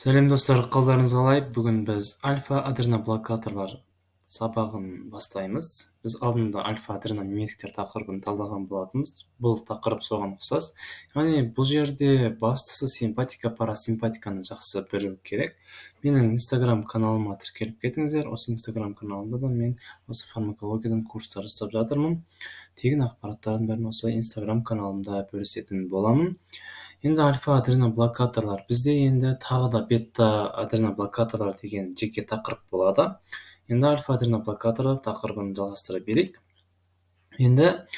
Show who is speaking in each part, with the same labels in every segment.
Speaker 1: Сәлем достар, қалдарыңыз қалай? Бүгін біз альфа-адреноблокаторлар сабағын бастаймыз. Біз алдында альфа-адреnomимetiктер тақырыбын талдаған болатынбыз. Бұл тақырып соған ұқсас. Яғни бұл жерде бастысы симпатика, парасимпатиканы жақсы білу керек. Менің инстаграм каналыма тіркеліп кетіңіздер. Осы инстаграм каналымда да мен осы фармакологиядан курстар жасап жатырмын. Тегін ақпараттардың бәрін осы инстаграм каналымда бөлісетін боламын. Енді альфа-адреноблокаторлар бізде енді тағы да бета-адреноблокаторлар деген жеке тақырып болады. Енді альфа-адреноблокаторлар тақырыбын жалғастыра берейік. Енді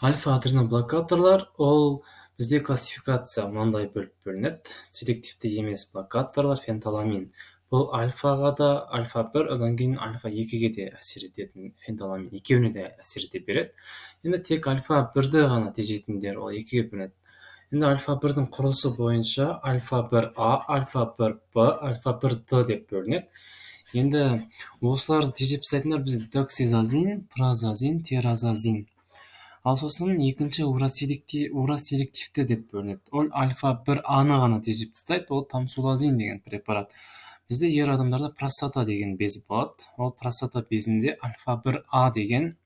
Speaker 1: альфа-адреноблокаторлар ол бізде классификация мынандай бөліп бөлінеді. Селективті емес блокаторлар, фенталамин. Бұл альфаға да альфа-1, одан кейін альфа-2-ге де әсер ететін фенталамин. Екеуіне де әсер ете береді. Енді тек альфа-1-ді ғана тежейтіндер ол 2-ге бөлінеді. Енді альфа-1-дің құрылысы бойынша альфа-1А, альфа-1Б, альфа-1Д деп бөлінеді. Енді осыларды тежеп тастайтындар бізде доксизазин, празазин, теразазин. Ал сосын екінші ураселективті деп бөлінеді. Ол альфа-1А-ны ғана тежеп тастайды, ол тамсулазин деген препарат. Бізде ер адамдарда простата деген без болады. Ол простата безінде альфа-1А деген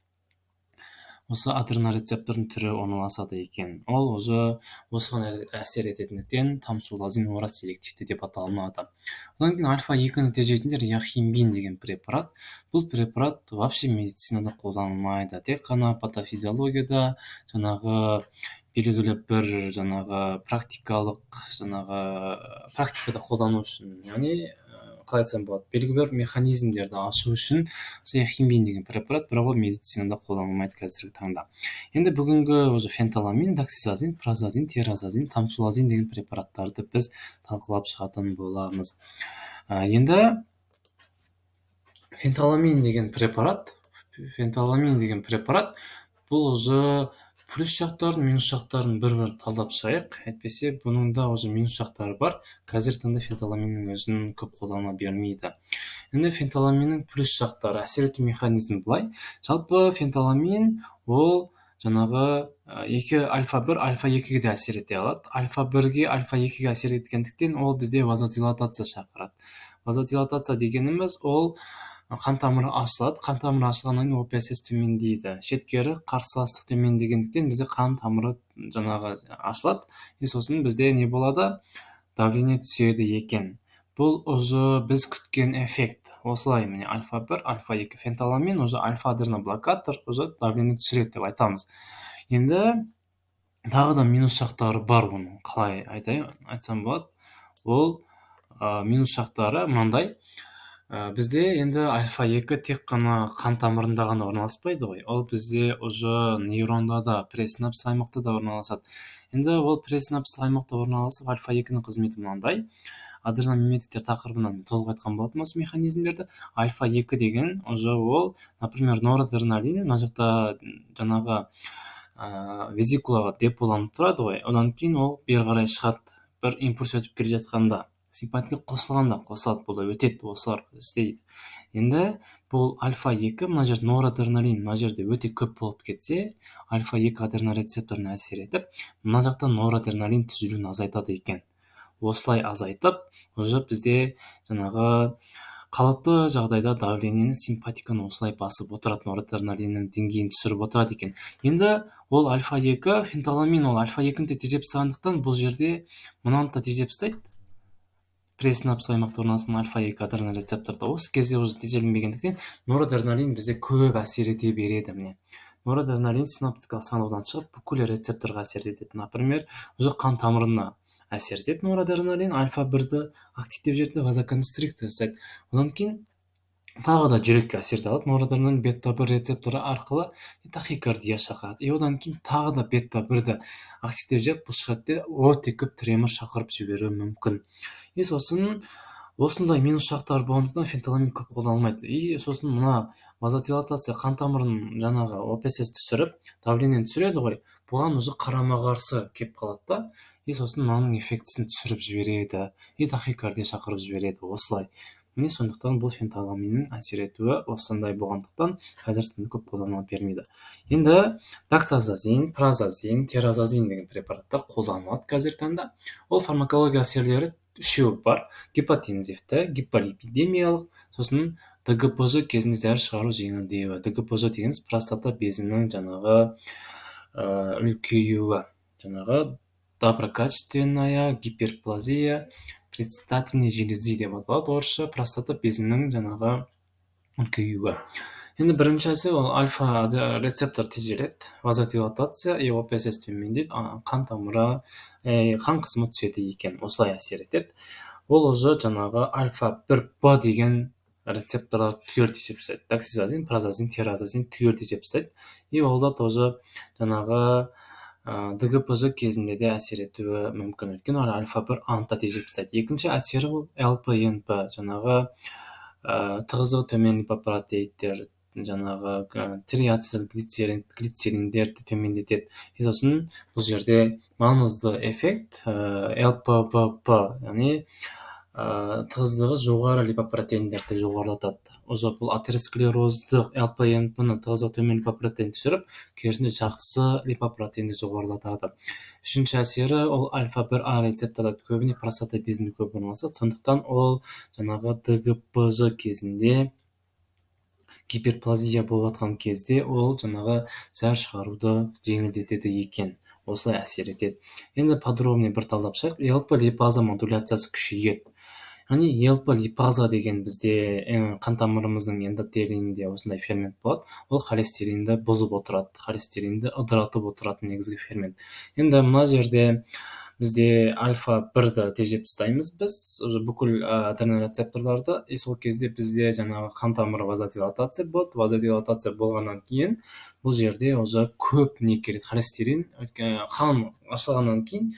Speaker 1: осы адренорецептордың түрі орналасады екен. Ол осыған әсер ететіндіктен тамсулазин ураселективті деп аталынады. Одан кейін альфа-2-ні тежейтіндер яхимбин деген препарат. Бұл препарат вообще медицинада қолданылмайды. Тек қана патофизиологияда жаңағы белгілі бір практикада қолдану үшін, яғни қалай айтсам болады, белгілі бір механизмдерді ашу үшін осы яхимбин деген препарат, бірақ ол медицинада қолданылмайды қазіргі таңда. Енді бүгінгі фенталамин, доксизазин, празазин, теразазин, тамсулазин деген препараттарды біз талқылап шығатын боламыз. Енді фенталамин деген препарат бұл плюс жақтарын, минус жақтарын бір-бір талдап шығайық. Әйтпесе бұның да минус жақтары бар. Қазір таңда фенталаминнің өзін көп қолдана бермейді. Енді фенталаминнің плюс жақтары, әсер ету механизмі былай. Жалпы фенталамин ол екі альфа-1, альфа-2-ге де әсер ете алады. Альфа-1-ге, альфа-2-ге әсер еткендіктен ол бізде вазодилатация шақырады. Вазодилатация дегеніміз ол қан тамыры ашылады. Қан тамыры ашылғаннан кейін ОПСС төмендейді. Шеткері қарсыластық төмендегендіктен бізде қан тамыры ашылады. Сосын бізде не болады? Давление түседі екен. Бұл біз күткен эффект. Осылай, міне альфа-1, альфа-2 фенталамин альфа-адреноблокатор давление түсіреді деп айтамыз. Енді тағы да минус жақтары бар оның. Қалай айтсам болады? Ол минус жақтары мынандай. Бізде енді альфа-2 тек қана қан тамырында ғана орналаспайды ғой. Ол бізде нейронда да, пресинапс аймақта да орналасады. Енді ол пресинапс аймақта орналасып, альфа-2-ның қызметі мынандай. Адреномимetiктер тақырыбынан толық айтқан болатын осы механизмдерді. Альфа-2 деген ол, например, норадреналин, мына жақта везикулаға деполанып тұрады ғой. Одан кейін ол бері қарай шығады. Бір импульс өтіп келе жатқанда, симпатика қосылғанда қосылады, бұл өтеді, осылар істейді. Енді бұл альфа-2, мына жерде норадреналин, мына жерде өте көп болып кетсе, альфа-2 адренорецепторына әсер етіп, мына жақта норадреналин түзілуін азайтады екен. Осылай азайтып, бізде қалыпты жағдайда давлениені, симпатиканы осылай басып отырады, норадреналиннің деңгейін түсіріп отырады екен. Енді ол альфа-2, фенталамин ол альфа-2-ні тежеп тастағандықтан бұл жерде мынаны да тежеп тастайды. Пресинапс аймақта орналасқан альфа-2 адренорецепторда осы кезде тежелінбегендіктен норадреналин бізде көп әсер ете береді. Норадреналин синаптикалық саңылаудан шығып бүкіл рецепторға әсер етеді. Например, қан тамырына әсер етеді норадреналин, альфа-1-ді активтеп жібереді, вазоконстрикция жасайды. Одан кейін тағы да жүрекке әсер алады. Норадреналин бета-1 рецепторы арқылы тахикардия шақырады. Одан кейін тағы да бета-1-ді активтеп жіберіп, бұл шығатты өте көп тремор шақырып жіберуі мүмкін. Сосын осындай минус жақтары болғандықтан фенталамин көп қолданылмайды. Сосын мына вазодилатация қан тамырын ОПСС түсіріп, давлениені түсіреді ғой. Бұған қарама-қарсы кеп қалады да. Сосын мынаның эффектісін түсіріп жібереді. Тахикардия шақырып жібереді. Осылай. Сондықтан бұл фенталаминнің әсер етуі осындай болғандықтан қазір көп қолданыла бермейді. Енді доксазазин, празазин, теразазин деген препараттар қолданылады қазір таңда. Ол фармакология әсерлері үшеуі бар: гипотензивті, гиполипидемиялық, сосын дгпж кезінде дәрі шығару жеңілдеуі. дгпж дегеніміз простата безінің үлкеюі, доброкачественная гиперплазия предстательной железы деп аталады орысша. простата безінің үлкеюі. Енді біріншісі ол альфа рецептор тежеледі, вазодилатация, ОПС төмендейді, қан тамыры, қан қысымы түседі екен, осылай әсер етеді. Ол уже альфа 1Б деген рецепторлар түгел тежеп тастайды. Доксизазин, празазин, тиразазин түгел тежеп тастайды. Ол да тоже дгпж кезінде де әсер етуі мүмкін, өйткені ол альфа 1 антта тежеп тастайды. Екінші әсері ол ЛПНП, тығыздығы төмен липопротеидтер, триацил глицериндерді төмендетеді. Сосын бұл жерде маңызды эффект ЛППП, яғни тығыздығы жоғары липопротеиндерді жоғарылатады. Уже бұл атеросклероздық ЛПНП-ны тығыздығы төмен липопротеин түсіріп, керісінше жақсы липопротеинді жоғарылатады. Үшінші әсері ол альфа 1А рецепторлар көбіне простата безінде көп орналасады. Сондықтан ол дгпж кезінде, гиперплазия болып жатқан кезде ол зәр шығаруды жеңілдетеді екен. Осылай әсер етеді. Енді подробный бір талдап шығайық. ЛП липаза модуляциясы күшейеді. Яғни ЛП липаза деген бізде қан тамырымыздың эндотелинінде осындай фермент болады. Ол холестеринді бұзып отырады, холестеринді ыдыратып отыратын негізгі фермент. Енді мына жерде бізде альфа 1-ді тежеп тастаймыз біз, бүкіл адреноцепторларды, сол кезде бізде қан тамыры вазодилатация болады. Вазодилатация болғаннан кейін бұл жерде уже көп не келеді, холестерин, қан ашылғаннан кейін,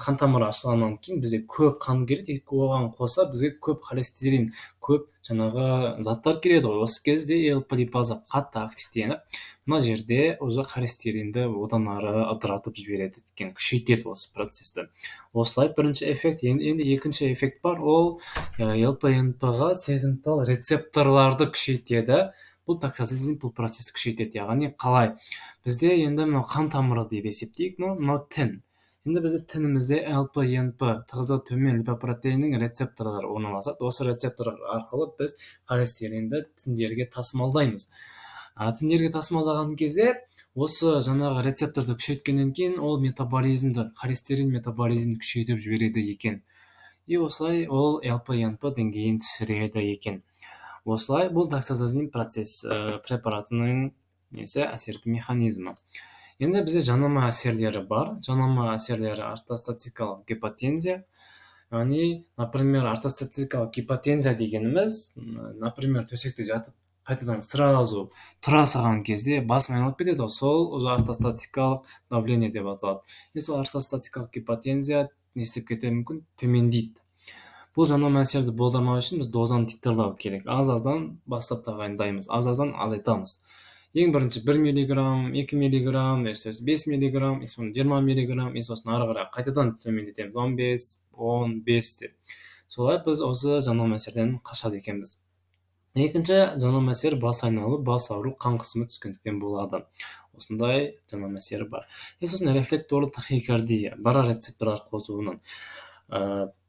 Speaker 1: қан тамыры ашылғаннан кейін бізде көп қан келеді, оған қоса бізге көп холестерин, көп заттар келеді ғой. Осы кезде ЛП липаза қатты активтеніп, мына жерде уже холестеринді одан ары ыдыратып жібереді екен, күшейтеді осы процесті. Осылай бірінші эффект. Енді екінші эффект бар, ол ЛПНП-ға сезімтал рецепторларды күшейтеді. Бұл токсицизм бұл процесті күшейтеді. Яғни қалай? Бізде енді мынау қан тамыры деп есептейік, мынау тін. Енді бізде тінімізде ЛПНП, тығыздығы төмен липопротеиннің рецепторлары орналасады. Осы рецепторлар арқылы біз холестеринді тіндерге тасымалдаймыз. Тіндерге тасымалдаған кезде осы рецепторды күшейткеннен кейін ол метаболизмді, холестерин метаболизмді күшейтіп жібереді екен. Осылай ол ЛПНП деңгейін түсіреді екен. Осылай бұл доксазазин препаратының әсер механизмі. Енді бізде жанама әсерлері бар. Жанама әсерлері ортостатикалық гипотензия. Яғни, например, ортостатикалық гипотензия дегеніміз, например, төсекте жатып, қайтадан сразу тұра салған кезде басың айналып кетеді, сол ортостатикалық давление деп аталады. Сол ортостатикалық гипотензия не істеп кетуі мүмкін? Төмендейді. Бұл жанама әсерді болдырмау үшін біз дозаны титрлау керек. Аз-аздан бастап тағайындаймыз, аз-аздан азайтамыз. Ең бірінші 1 миллиграмм, 2 миллиграмм, 5 миллиграмм, 20 миллиграмм, сосын ары қарай қайтадан төмендетеміз, 15 деп. Солай біз осы жанама әсерден қашады екенбіз. Екінші жанама әсер бас айналу, бас ауыру, қан қысымы түскендіктен болады. Осындай жанама әсері бар. Сосын рефлекторлы тахикардия, барорецепторлар қосуынан.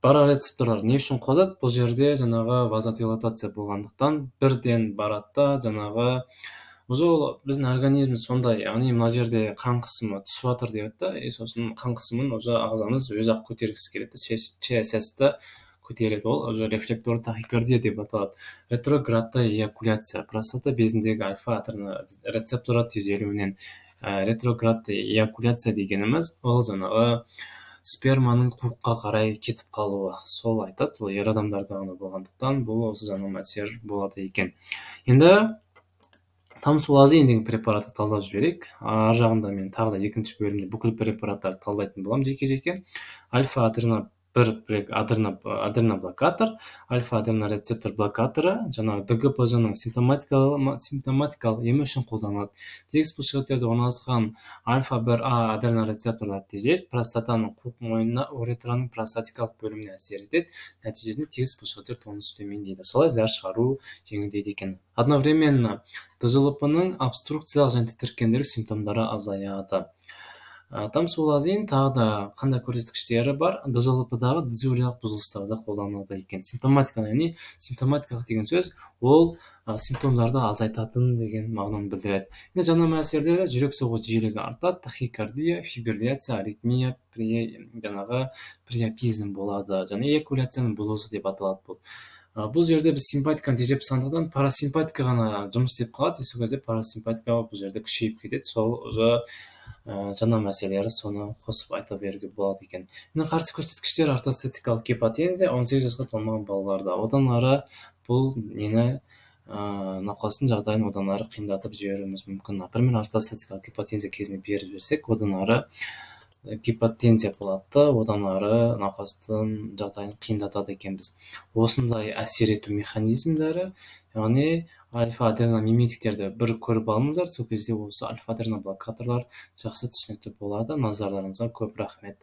Speaker 1: Барорецепторлар не үшін қосады? Бұл жерде вазодилатация болғандықтан бірден барады, уже біздің организм сондай, яғни мына жерде қан қысымы түсіп жатыр деп айтты, сосын қан қысымын уже ағзамыз өзі-ақ көтергісі келеді, ЧСС-ті көтереді, ол уже рефлекторлы тахикардия деп аталады. Ретроградты эякуляция, простата безіндегі альфа рецепторлар тежелуінен. Ретроградты эякуляция дегеніміз, ол сперманың қуыққа қарай кетіп қалуы, сол айтады, ол ер адамдарда ғана болғандықтан бұл осы жанама әсер болады екен. Енді тамсулазин деген препаратты талдап жіберейік. Ар жағында мен тағы да екінші бөлімде бүкіл препараттарды талдайтын боламын жеке-жеке. Альфа адреноблокатор, альфа адренорецептор блокаторы, ДГПЖ-ның симптоматикалық емі үшін қолданылады. Тегіс бұлшықеттерде орналасқан альфа 1А адренорецепторлар тежейді, простатаның қуық мойнына уретраның простатикалық бөліміне әсер етеді. Нәтижесінде тегіс бұлшықеттер тонусы төмендейді. Солай зәр шығару жеңілдейді екен. Одновременно ДЖЛП-ның обструкциялық және тітіркендірік симптомдары азаяды. тамсулазин тағы да қандай көрсеткіштері бар? ДЖЛП-дағы дезуриялық бұзылыстарда қолданылады екен. Симптоматика, яғни симптоматикалық деген сөз ол симптомдарды азайтатын деген мағынаны білдіреді. Жанама әсерлері жүрек соғу жиілігі артады, тахикардия, фибрилляция, аритмия, жаңағы приапизм болады, және эякуляцияның бұзылысы деп аталады бұл. Бұл жерде біз симпатиканы тежеп тастағандықтан парасимпатика ғана жұмыс істеп қалады. сол кезде парасимпатика бұл жерде күшейіп кетеді. Сол жаңа мәселелері соны қосып айта беруге болады екен. Қарсы көрсеткіштер ортостатикалық гипотензия 18 жасқа толмаған балаларда. Одан ары бұл науқастың жағдайын одан ары қиындатып жіберуіміз мүмкін. Например, ортостатикалық гипотензия кезінде беріп жіберсек, одан ары гипотензия болады да, одан ары науқастың жағдайын қиындатады екенбіз. Осындай әсер ету механизмдері, яғни альфа-аденомиметиктерді бір көріп алыңыздар, сол кезде осы альфа-аденоблокаторлар жақсы түсінікті болады. Назарларыңызға көп рахмет.